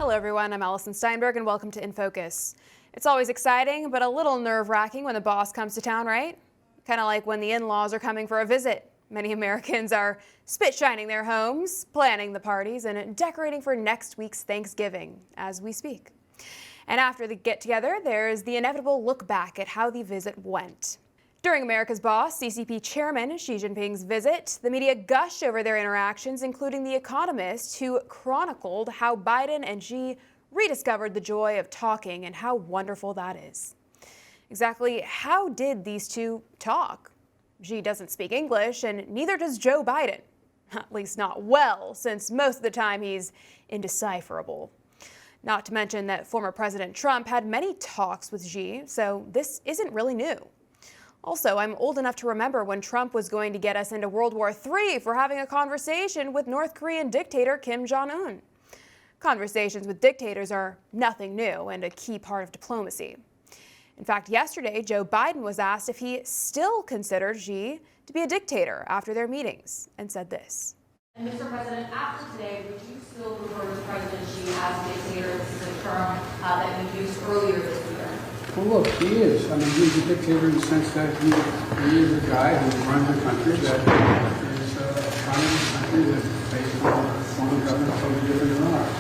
Hello everyone, I'm Alison Steinberg and welcome to In Focus. It's always exciting, but a little nerve-wracking when the boss comes to town, right? Kind of like when the in-laws are coming for a visit. Many Americans are spit-shining their homes, planning the parties, and decorating for next week's Thanksgiving as we speak. And after the get-together, there's the inevitable look back at how the visit went. During America's Boss, CCP Chairman Xi Jinping's visit, the media gushed over their interactions, including The Economist, who chronicled how Biden and Xi rediscovered the joy of talking and how wonderful that is. Exactly how did these two talk? Xi doesn't speak English, and neither does Joe Biden. At least not well, since most of the time he's indecipherable. Not to mention that former President Trump had many talks with Xi, so this isn't really new. Also, I'm old enough to remember when Trump was going to get us into World War III for having a conversation with North Korean dictator Kim Jong-un. Conversations with dictators are nothing new and a key part of diplomacy. In fact, yesterday, Joe Biden was asked if he still considered Xi to be a dictator after their meetings and said this. And Mr. President, after today, would you still refer to President Xi as a dictator? This is a term that you used earlier this year. Well, look, he is. I mean, he's a dictator in the sense that he is a guy who runs a country that is a communist country that's based on a form of government totally different than ours.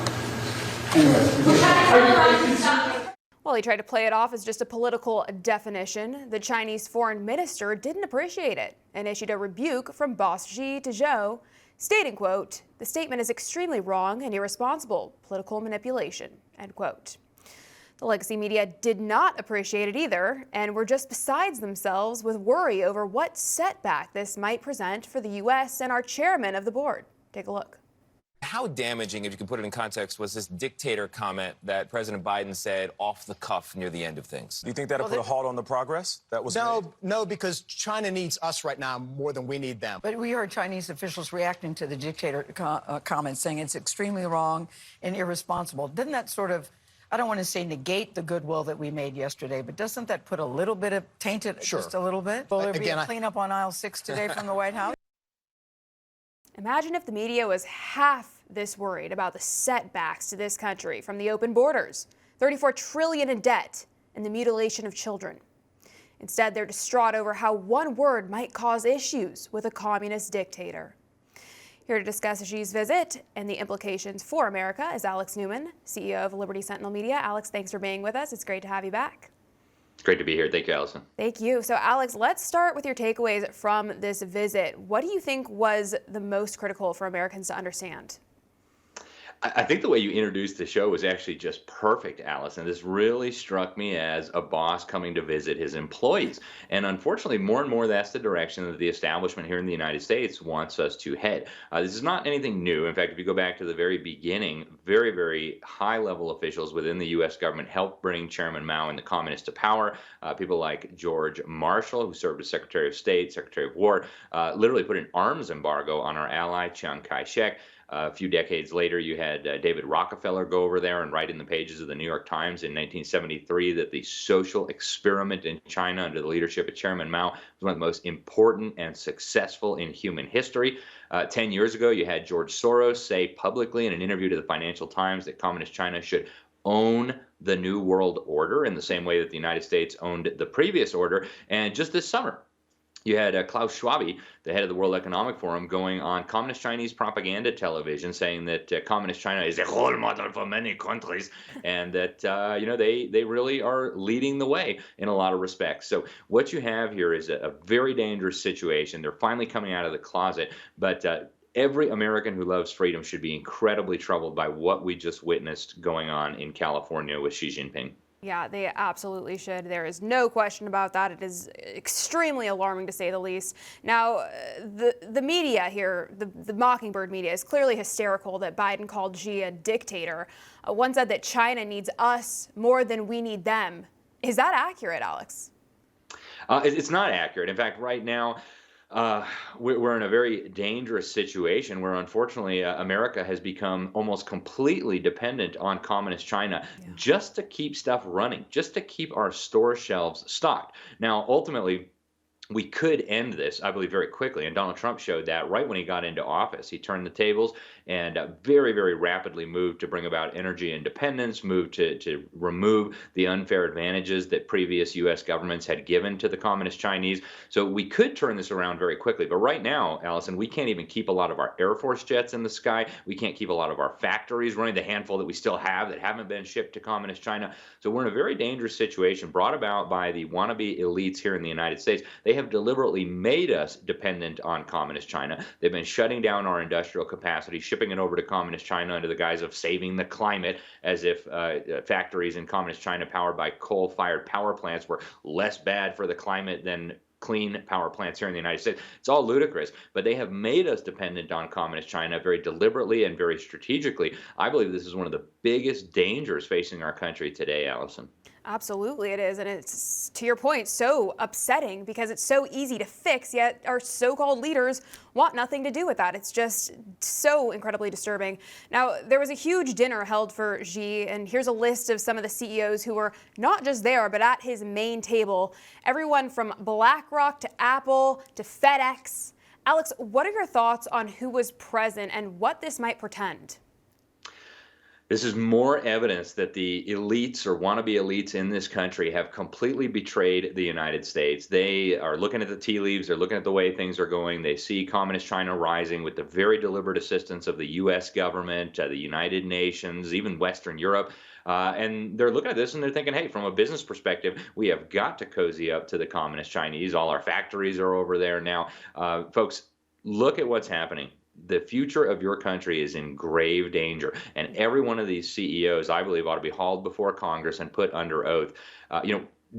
Anyway, Well, he tried to play it off as just a political definition. The Chinese foreign minister didn't appreciate it and issued a rebuke from boss Xi to Zhou, stating, quote, "The statement is extremely wrong and irresponsible, political manipulation," end quote. The legacy media did not appreciate it either and were just besides themselves with worry over what setback this might present for the U.S. and our chairman of the board. Take a look. How damaging, if you can put it in context, was this dictator comment that President Biden said off the cuff near the end of things? Do you think that'll put a halt on the progress that was made? No, because China needs us right now more than we need them. But we heard Chinese officials reacting to the dictator comments, saying it's extremely wrong and irresponsible. Didn't that sort of, I don't want to say negate the goodwill that we made yesterday, but doesn't that put a little bit of, taint it just a little bit? Will there be a cleanup on aisle 6 today from the White House? Imagine if the media was half this worried about the setbacks to this country from the open borders, $34 trillion in debt, and the mutilation of children. Instead, they're distraught over how one word might cause issues with a communist dictator. Here to discuss Xi's visit and the implications for America is Alex Newman, CEO of Liberty Sentinel Media. Alex, thanks for being with us. It's great to have you back. It's great to be here. Thank you, Allison. Thank you. So, Alex, let's start with your takeaways from this visit. What do you think was the most critical for Americans to understand? I think the way you introduced the show was actually just perfect, Allison. This really struck me as a boss coming to visit his employees. And unfortunately, more and more that's the direction that the establishment here in the United States wants us to head. This is not anything new. In fact, if you go back to the very beginning, very, very high-level officials within the U.S. government helped bring Chairman Mao and the communists to power. People like George Marshall, who served as Secretary of State, Secretary of War, literally put an arms embargo on our ally, Chiang Kai-shek. A few decades later, you had David Rockefeller go over there and write in the pages of the New York Times in 1973 that the social experiment in China under the leadership of Chairman Mao was one of the most important and successful in human history. 10 years ago, you had George Soros say publicly in an interview to the Financial Times that Communist China should own the New World Order in the same way that the United States owned the previous order. And just this summer, you had Klaus Schwab, the head of the World Economic Forum, going on communist Chinese propaganda television saying that communist China is a role model for many countries and that, they really are leading the way in a lot of respects. So what you have here is a very dangerous situation. They're finally coming out of the closet, but every American who loves freedom should be incredibly troubled by what we just witnessed going on in California with Xi Jinping. Yeah, they absolutely should. There is no question about that. It is extremely alarming, to say the least. Now, the media here, the Mockingbird media, is clearly hysterical that Biden called Xi a dictator. One said that China needs us more than we need them. Is that accurate, Alex? It's not accurate. In fact, right now, we're in a very dangerous situation where, unfortunately, America has become almost completely dependent on communist China just to keep stuff running, just to keep our store shelves stocked. Now, ultimately, we could end this, I believe, very quickly. And Donald Trump showed that right when he got into office. He turned the tables and very, very rapidly moved to bring about energy independence, moved to remove the unfair advantages that previous U.S. governments had given to the communist Chinese. So we could turn this around very quickly. But right now, Allison, we can't even keep a lot of our Air Force jets in the sky. We can't keep a lot of our factories running, the handful that we still have that haven't been shipped to communist China. So we're in a very dangerous situation brought about by the wannabe elites here in the United States. They have deliberately made us dependent on communist China. They've been shutting down our industrial capacity, shipping it over to communist China under the guise of saving the climate, as if factories in communist China powered by coal-fired power plants were less bad for the climate than clean power plants here in the United States. It's all ludicrous, but they have made us dependent on communist China very deliberately and very strategically. I believe this is one of the biggest dangers facing our country today, Allison. Absolutely it is, and it's, to your point, so upsetting because it's so easy to fix, yet our so-called leaders want nothing to do with that. It's just so incredibly disturbing. Now, there was a huge dinner held for Xi, and here's a list of some of the CEOs who were not just there, but at his main table. Everyone from BlackRock to Apple to FedEx. Alex, what are your thoughts on who was present and what this might portend? This is more evidence that the elites or wannabe elites in this country have completely betrayed the United States. They are looking at the tea leaves. They're looking at the way things are going. They see communist China rising with the very deliberate assistance of the U.S. government, the United Nations, even Western Europe. And they're looking at this and they're thinking, hey, from a business perspective, we have got to cozy up to the communist Chinese. All our factories are over there now. Folks, look at what's happening. The future of your country is in grave danger. And every one of these CEOs, I believe, ought to be hauled before Congress and put under oath.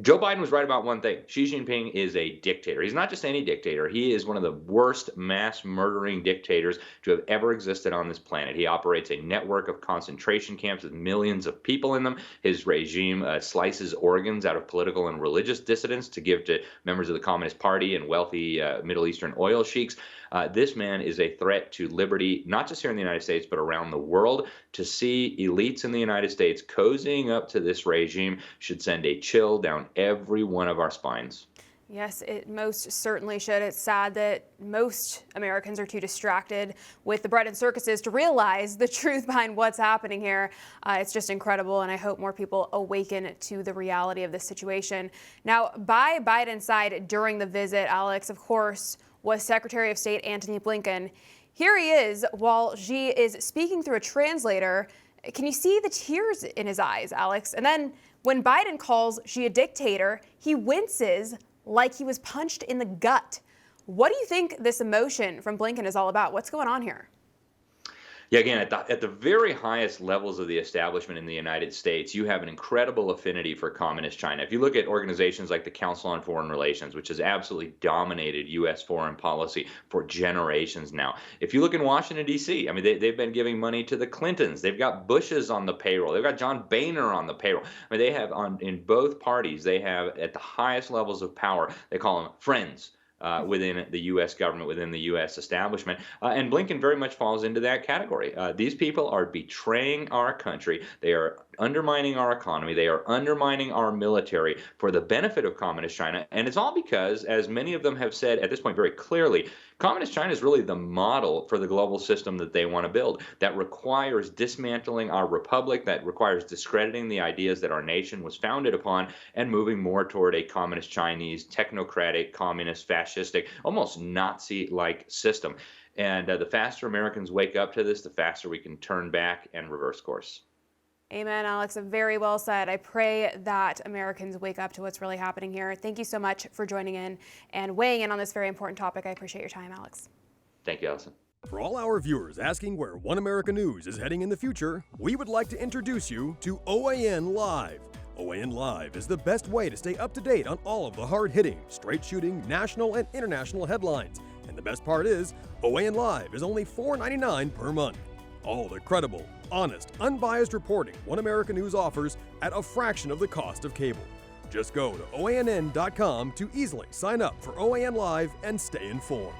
Joe Biden was right about one thing. Xi Jinping is a dictator. He's not just any dictator. He is one of the worst mass murdering dictators to have ever existed on this planet. He operates a network of concentration camps with millions of people in them. His regime slices organs out of political and religious dissidents to give to members of the Communist Party and wealthy Middle Eastern oil sheiks. This man is a threat to liberty, not just here in the United States, but around the world. To see elites in the United States cozying up to this regime should send a chill down every one of our spines. Yes, it most certainly should. It's sad that most Americans are too distracted with the bread and circuses to realize the truth behind what's happening here. It's just incredible, and I hope more people awaken to the reality of this situation. Now, by Biden's side during the visit, Alex, of course, was Secretary of State Antony Blinken. Here he is while Xi is speaking through a translator. Can you see the tears in his eyes, Alex? And then when Biden calls Xi a dictator, he winces like he was punched in the gut. What do you think this emotion from Blinken is all about? What's going on here? Yeah, again, at the very highest levels of the establishment in the United States, you have an incredible affinity for communist China. If you look at organizations like the Council on Foreign Relations, which has absolutely dominated U.S. foreign policy for generations now. If you look in Washington, D.C., I mean, they've been giving money to the Clintons. They've got Bushes on the payroll. They've got John Boehner on the payroll. I mean, they have in both parties, they have at the highest levels of power, they call them friends. Within the U.S. government, within the U.S. establishment. And Blinken very much falls into that category. These people are betraying our country. They are undermining our economy. They are undermining our military for the benefit of communist China. And it's all because, as many of them have said at this point very clearly, communist China is really the model for the global system that they want to build. That requires dismantling our republic, that requires discrediting the ideas that our nation was founded upon, and moving more toward a communist Chinese, technocratic, communist, fascistic, almost Nazi-like system. And the faster Americans wake up to this, the faster we can turn back and reverse course. Amen, Alex. Very well said. I pray that Americans wake up to what's really happening here. Thank you so much for joining in and weighing in on this very important topic. I appreciate your time, Alex. Thank you, Alison. For all our viewers asking where One America News is heading in the future, we would like to introduce you to OAN Live. OAN Live is the best way to stay up to date on all of the hard-hitting, straight-shooting, national and international headlines. And the best part is, OAN Live is only $4.99 per month. All the credible, honest, unbiased reporting One America News offers at a fraction of the cost of cable. Just go to OANN.com to easily sign up for OAN Live and stay informed.